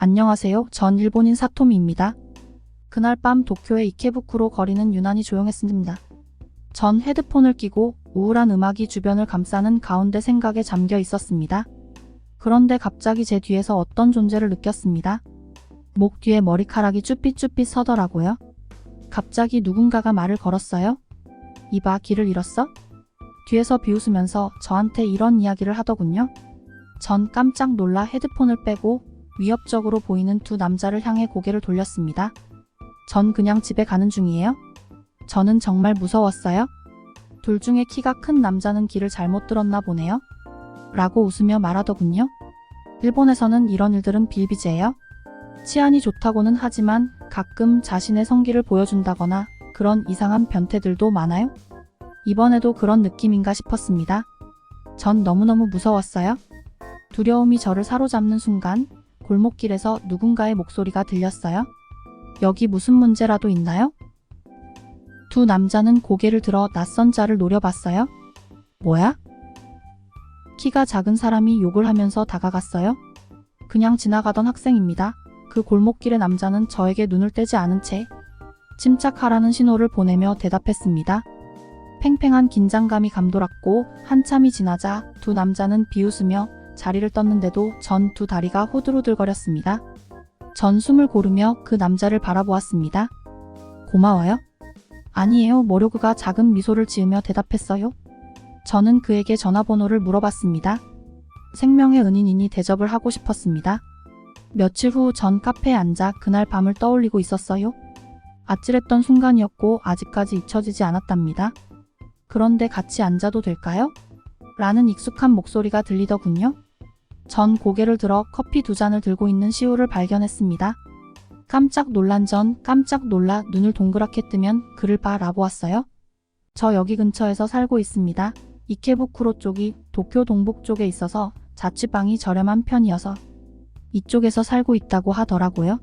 안녕하세요. 전 일본인 사토미입니다. 그날 밤 도쿄의 이케부쿠로 거리는 유난히 조용했습니다. 전 헤드폰을 끼고 우울한 음악이 주변을 감싸는 가운데 생각에 잠겨 있었습니다. 그런데 갑자기 제 뒤에서 어떤 존재를 느꼈습니다. 목 뒤에 머리카락이 쭈삣쭈삣 서더라고요. 갑자기 누군가가 말을 걸었어요. 이봐, 길을 잃었어? 뒤에서 비웃으면서 저한테 이런 이야기를 하더군요. 전 깜짝 놀라 헤드폰을 빼고 위협적으로 보이는 두 남자를 향해 고개를 돌렸습니다. 전 그냥 집에 가는 중이에요. 저는 정말 무서웠어요. 둘 중에 키가 큰 남자는 길을 잘못 들었나 보네요. 라고 웃으며 말하더군요. 일본에서는 이런 일들은 비일비재해요. 치안이 좋다고는 하지만 가끔 자신의 성기를 보여준다거나 그런 이상한 변태들도 많아요. 이번에도 그런 느낌인가 싶었습니다. 전 너무너무 무서웠어요. 두려움이 저를 사로잡는 순간 골목길에서 누군가의 목소리가 들렸어요. 여기 무슨 문제라도 있나요? 두 남자는 고개를 들어 낯선 자를 노려봤어요. 뭐야? 키가 작은 사람이 욕을 하면서 다가갔어요. 그냥 지나가던 학생입니다. 그 골목길의 남자는 저에게 눈을 떼지 않은 채 침착하라는 신호를 보내며 대답했습니다. 팽팽한 긴장감이 감돌았고 한참이 지나자 두 남자는 비웃으며 자리를 떴는데도 전 두 다리가 후들후들거렸습니다. 전 숨을 고르며 그 남자를 바라보았습니다. 고마워요? 아니에요. 모료그가 작은 미소를 지으며 대답했어요. 저는 그에게 전화번호를 물어봤습니다. 생명의 은인이니 대접을 하고 싶었습니다. 며칠 후 전 카페에 앉아 그날 밤을 떠올리고 있었어요. 아찔했던 순간이었고 아직까지 잊혀지지 않았답니다. 그런데 같이 앉아도 될까요? 라는 익숙한 목소리가 들리더군요. 전 고개를 들어 커피 두 잔을 들고 있는 시우를 발견했습니다. 깜짝 놀란 전 깜짝 놀라 눈을 동그랗게 뜨면 그를 바라보았어요. 저 여기 근처에서 살고 있습니다. 이케부쿠로 쪽이 도쿄 동북 쪽에 있어서 자취방이 저렴한 편이어서 이쪽에서 살고 있다고 하더라고요.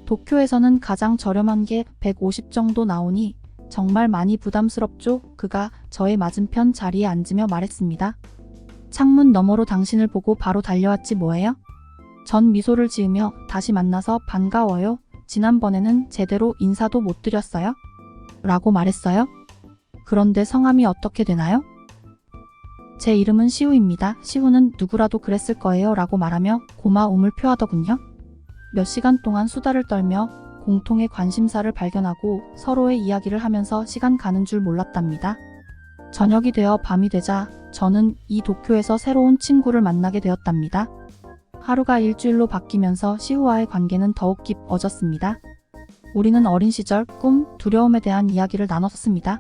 도쿄에서는 가장 저렴한 게 150 정도 나오니 정말 많이 부담스럽죠? 그가 저의 맞은편 자리에 앉으며 말했습니다. 창문 너머로 당신을 보고 바로 달려왔지 뭐예요? 전 미소를 지으며 다시 만나서 반가워요. 지난번에는 제대로 인사도 못 드렸어요? 라고 말했어요. 그런데 성함이 어떻게 되나요? 제 이름은 시우입니다. 시우는 누구라도 그랬을 거예요. 라고 말하며 고마움을 표하더군요. 몇 시간 동안 수다를 떨며 공통의 관심사를 발견하고 서로의 이야기를 하면서 시간 가는 줄 몰랐답니다. 저녁이 되어 밤이 되자 저는 이 도쿄에서 새로운 친구를 만나게 되었답니다. 하루가 일주일로 바뀌면서 시우와의 관계는 더욱 깊어졌습니다. 우리는 어린 시절 꿈, 두려움에 대한 이야기를 나눴습니다.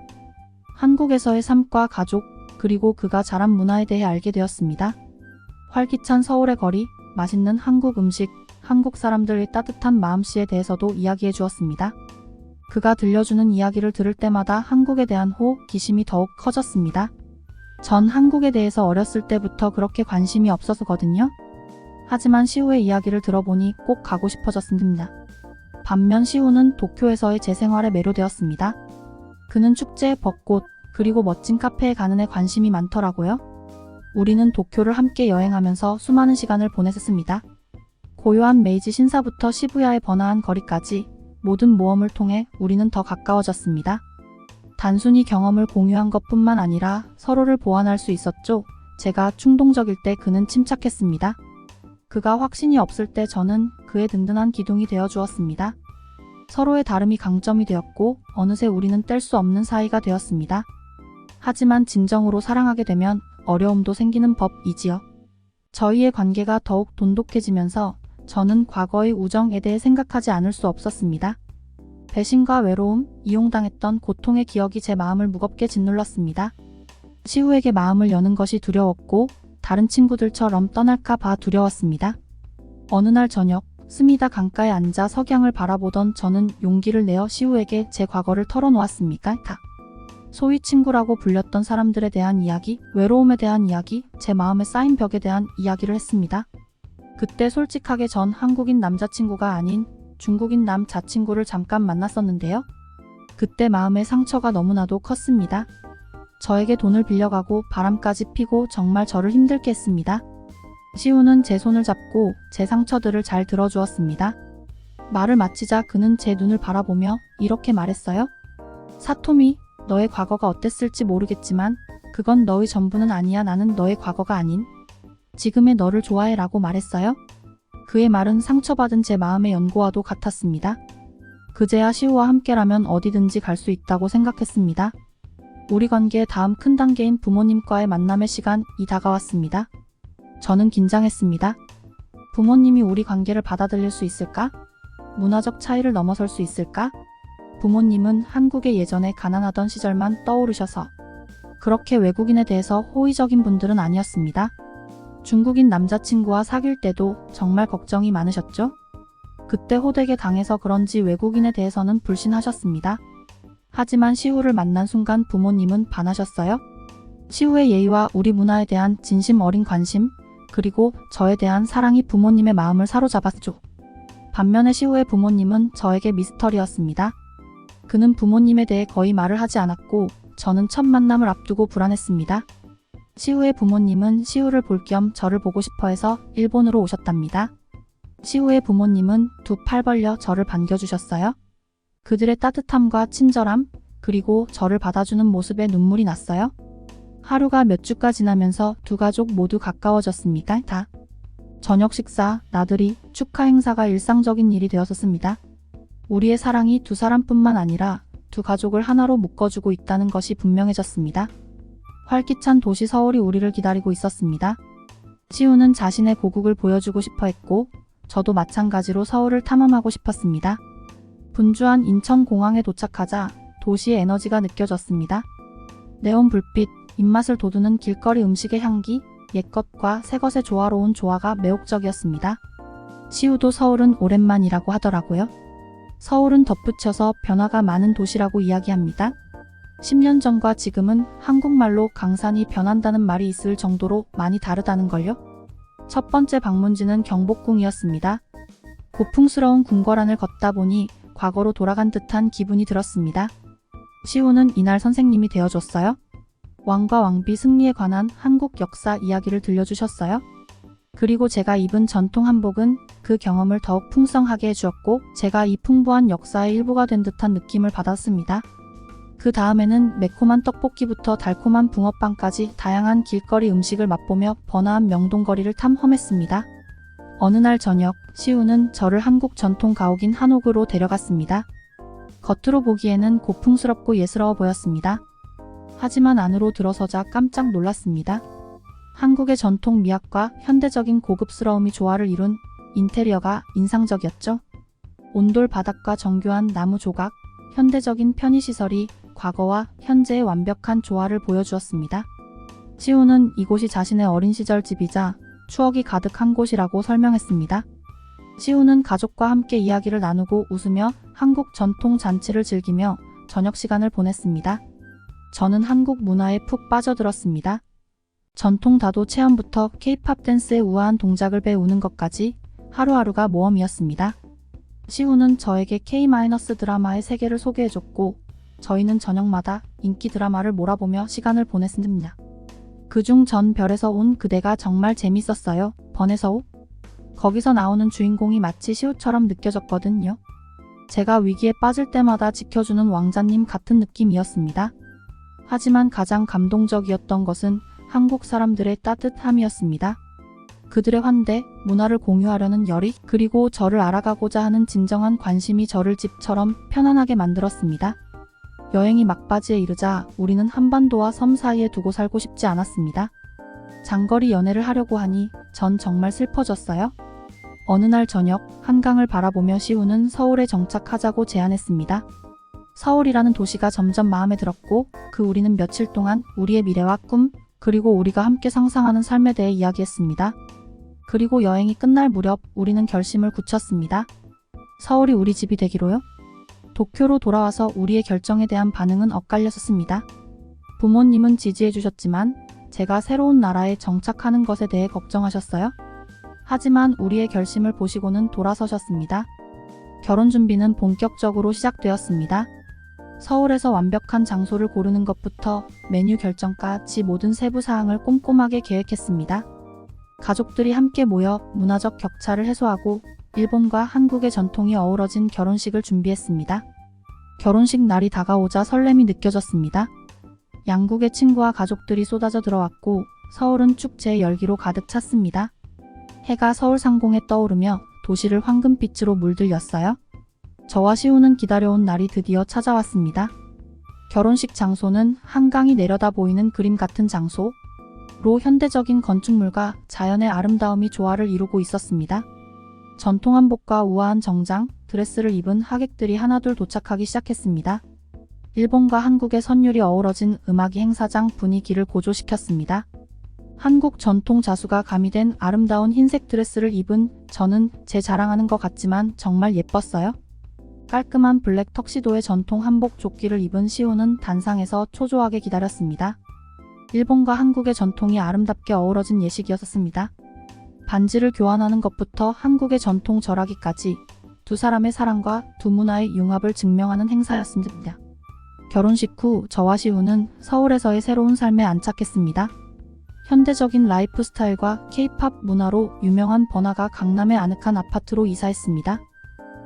한국에서의 삶과 가족, 그리고 그가 자란 문화에 대해 알게 되었습니다. 활기찬 서울의 거리, 맛있는 한국 음식, 한국 사람들의 따뜻한 마음씨에 대해서도 이야기해 주었습니다. 그가 들려주는 이야기를 들을 때마다 한국에 대한 호기심이 더욱 커졌습니다. 전 한국에 대해서 어렸을 때부터 그렇게 관심이 없었거든요. 하지만 시우의 이야기를 들어보니 꼭 가고 싶어졌습니다. 반면 시우는 도쿄에서의 제 생활에 매료되었습니다. 그는 축제, 벚꽃, 그리고 멋진 카페에 가는 데 관심이 많더라고요. 우리는 도쿄를 함께 여행하면서 수많은 시간을 보냈습니다. 고요한 메이지 신사부터 시부야의 번화한 거리까지 모든 모험을 통해 우리는 더 가까워졌습니다. 단순히 경험을 공유한 것뿐만 아니라 서로를 보완할 수 있었죠. 제가 충동적일 때 그는 침착했습니다. 그가 확신이 없을 때 저는 그의 든든한 기둥이 되어 주었습니다. 서로의 다름이 강점이 되었고 어느새 우리는 뗄 수 없는 사이가 되었습니다. 하지만 진정으로 사랑하게 되면 어려움도 생기는 법이지요. 저희의 관계가 더욱 돈독해지면서 저는 과거의 우정에 대해 생각하지 않을 수 없었습니다. 배신과 외로움, 이용당했던 고통의 기억이 제 마음을 무겁게 짓눌렀습니다. 시우에게 마음을 여는 것이 두려웠고 다른 친구들처럼 떠날까 봐 두려웠습니다. 어느 날 저녁, 스미다 강가에 앉아 석양을 바라보던 저는 용기를 내어 시우에게 제 과거를 털어놓았습니다. 소위 친구라고 불렸던 사람들에 대한 이야기, 외로움에 대한 이야기, 제 마음에 쌓인 벽에 대한 이야기를 했습니다. 그때 솔직하게 전 한국인 남자친구가 아닌 중국인 남자친구를 잠깐 만났었는데요. 그때 마음의 상처가 너무나도 컸습니다. 저에게 돈을 빌려가고 바람까지 피고 정말 저를 힘들게 했습니다. 시우는 제 손을 잡고 제 상처들을 잘 들어주었습니다. 말을 마치자 그는 제 눈을 바라보며 이렇게 말했어요. 사토미, 너의 과거가 어땠을지 모르겠지만 그건 너의 전부는 아니야. 나는 너의 과거가 아닌 지금의 너를 좋아해 라고 말했어요. 그의 말은 상처받은 제 마음의 연고와도 같았습니다. 그제야 시우와 함께라면 어디든지 갈 수 있다고 생각했습니다. 우리 관계의 다음 큰 단계인 부모님과의 만남의 시간이 다가왔습니다. 저는 긴장했습니다. 부모님이 우리 관계를 받아들일 수 있을까? 문화적 차이를 넘어설 수 있을까? 부모님은 한국의 예전에 가난하던 시절만 떠오르셔서 그렇게 외국인에 대해서 호의적인 분들은 아니었습니다. 중국인 남자친구와 사귈 때도 정말 걱정이 많으셨죠? 그때 호되게 당해서 그런지 외국인에 대해서는 불신하셨습니다. 하지만 시우를 만난 순간 부모님은 반하셨어요. 시우의 예의와 우리 문화에 대한 진심 어린 관심, 그리고 저에 대한 사랑이 부모님의 마음을 사로잡았죠. 반면에 시우의 부모님은 저에게 미스터리였습니다. 그는 부모님에 대해 거의 말을 하지 않았고 저는 첫 만남을 앞두고 불안했습니다. 시우의 부모님은 시우를 볼 겸 저를 보고 싶어 해서 일본으로 오셨답니다. 시우의 부모님은 두 팔 벌려 저를 반겨주셨어요. 그들의 따뜻함과 친절함, 그리고 저를 받아주는 모습에 눈물이 났어요. 하루가 몇 주가 지나면서 두 가족 모두 가까워졌습니다. 저녁 식사, 나들이, 축하 행사가 일상적인 일이 되었었습니다. 우리의 사랑이 두 사람뿐만 아니라 두 가족을 하나로 묶어주고 있다는 것이 분명해졌습니다. 활기찬 도시 서울이 우리를 기다리고 있었습니다. 시우는 자신의 고국을 보여주고 싶어 했고 저도 마찬가지로 서울을 탐험하고 싶었습니다. 분주한 인천공항에 도착하자 도시의 에너지가 느껴졌습니다. 네온 불빛, 입맛을 돋우는 길거리 음식의 향기, 옛것과 새것의 조화로운 조화가 매혹적이었습니다. 시우도 서울은 오랜만이라고 하더라고요. 서울은 덧붙여서 변화가 많은 도시라고 이야기합니다. 10년 전과 지금은 한국말로 강산이 변한다는 말이 있을 정도로 많이 다르다는걸요. 첫 번째 방문지는 경복궁이었습니다. 고풍스러운 궁궐안을 걷다 보니 과거로 돌아간 듯한 기분이 들었습니다. 시우는 이날 선생님이 되어줬어요. 왕과 왕비 승리에 관한 한국 역사 이야기를 들려주셨어요. 그리고 제가 입은 전통 한복은 그 경험을 더욱 풍성하게 해주었고 제가 이 풍부한 역사의 일부가 된 듯한 느낌을 받았습니다. 그 다음에는 매콤한 떡볶이부터 달콤한 붕어빵까지 다양한 길거리 음식을 맛보며 번화한 명동거리를 탐험했습니다. 어느 날 저녁, 시우는 저를 한국 전통 가옥인 한옥으로 데려갔습니다. 겉으로 보기에는 고풍스럽고 예스러워 보였습니다. 하지만 안으로 들어서자 깜짝 놀랐습니다. 한국의 전통 미학과 현대적인 고급스러움이 조화를 이룬 인테리어가 인상적이었죠. 온돌 바닥과 정교한 나무 조각, 현대적인 편의시설이 과거와 현재의 완벽한 조화를 보여주었습니다. 시우는 이곳이 자신의 어린 시절 집이자 추억이 가득한 곳이라고 설명했습니다. 시우는 가족과 함께 이야기를 나누고 웃으며 한국 전통 잔치를 즐기며 저녁 시간을 보냈습니다. 저는 한국 문화에 푹 빠져들었습니다. 전통 다도 체험부터 K-팝 댄스의 우아한 동작을 배우는 것까지 하루하루가 모험이었습니다. 시우는 저에게 K-드라마의 세계를 소개해줬고 저희는 저녁마다 인기 드라마를 몰아보며 시간을 보냈습니다. 그중 전 별에서 온 그대가 정말 재밌었어요. 번에서오? 거기서 나오는 주인공이 마치 시우처럼 느껴졌거든요. 제가 위기에 빠질 때마다 지켜주는 왕자님 같은 느낌이었습니다. 하지만 가장 감동적이었던 것은 한국 사람들의 따뜻함이었습니다. 그들의 환대, 문화를 공유하려는 열의, 그리고 저를 알아가고자 하는 진정한 관심이 저를 집처럼 편안하게 만들었습니다. 여행이 막바지에 이르자 우리는 한반도와 섬 사이에 두고 살고 싶지 않았습니다. 장거리 연애를 하려고 하니 전 정말 슬퍼졌어요. 어느 날 저녁, 한강을 바라보며 시우는 서울에 정착하자고 제안했습니다. 서울이라는 도시가 점점 마음에 들었고 우리는 며칠 동안 우리의 미래와 꿈, 그리고 우리가 함께 상상하는 삶에 대해 이야기했습니다. 그리고 여행이 끝날 무렵 우리는 결심을 굳혔습니다. 서울이 우리 집이 되기로요. 도쿄로 돌아와서 우리의 결정에 대한 반응은 엇갈렸었습니다. 부모님은 지지해 주셨지만 제가 새로운 나라에 정착하는 것에 대해 걱정하셨어요. 하지만 우리의 결심을 보시고는 돌아서셨습니다. 결혼 준비는 본격적으로 시작되었습니다. 서울에서 완벽한 장소를 고르는 것부터 메뉴 결정까지 모든 세부 사항을 꼼꼼하게 계획했습니다. 가족들이 함께 모여 문화적 격차를 해소하고 일본과 한국의 전통이 어우러진 결혼식을 준비했습니다. 결혼식 날이 다가오자 설렘이 느껴졌습니다. 양국의 친구와 가족들이 쏟아져 들어왔고 서울은 축제의 열기로 가득 찼습니다. 해가 서울 상공에 떠오르며 도시를 황금빛으로 물들였어요. 저와 시우는 기다려온 날이 드디어 찾아왔습니다. 결혼식 장소는 한강이 내려다 보이는 그림 같은 장소로 현대적인 건축물과 자연의 아름다움이 조화를 이루고 있었습니다. 전통 한복과 우아한 정장, 드레스를 입은 하객들이 하나둘 도착하기 시작했습니다. 일본과 한국의 선율이 어우러진 음악이 행사장 분위기를 고조시켰습니다. 한국 전통 자수가 가미된 아름다운 흰색 드레스를 입은 저는 제 자랑하는 것 같지만 정말 예뻤어요. 깔끔한 블랙 턱시도의 전통 한복 조끼를 입은 시우는 단상에서 초조하게 기다렸습니다. 일본과 한국의 전통이 아름답게 어우러진 예식이었습니다. 반지를 교환하는 것부터 한국의 전통 절하기까지 두 사람의 사랑과 두 문화의 융합을 증명하는 행사였습니다. 결혼식 후 저와 시우는 서울에서의 새로운 삶에 안착했습니다. 현대적인 라이프 스타일과 K-팝 문화로 유명한 번화가 강남의 아늑한 아파트로 이사했습니다.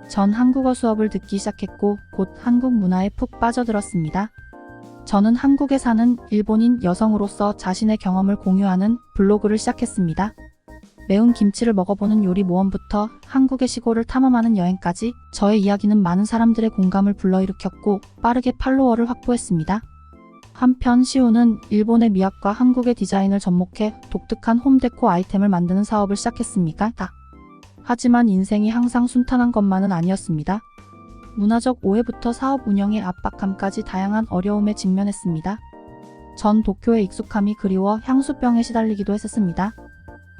전 한국어 수업을 듣기 시작했고 곧 한국 문화에 푹 빠져들었습니다. 저는 한국에 사는 일본인 여성으로서 자신의 경험을 공유하는 블로그를 시작했습니다. 매운 김치를 먹어보는 요리 모험부터 한국의 시골을 탐험하는 여행까지 저의 이야기는 많은 사람들의 공감을 불러일으켰고 빠르게 팔로워를 확보했습니다. 한편 시우는 일본의 미학과 한국의 디자인을 접목해 독특한 홈데코 아이템을 만드는 사업을 시작했습니다. 하지만 인생이 항상 순탄한 것만은 아니었습니다. 문화적 오해부터 사업 운영의 압박감까지 다양한 어려움에 직면했습니다. 전 도쿄의 익숙함이 그리워 향수병에 시달리기도 했었습니다.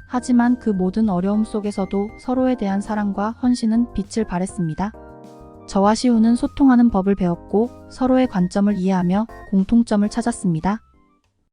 하지만 그 모든 어려움 속에서도 서로에 대한 사랑과 헌신은 빛을 발했습니다. 저와 시우는 소통하는 법을 배웠고 서로의 관점을 이해하며 공통점을 찾았습니다.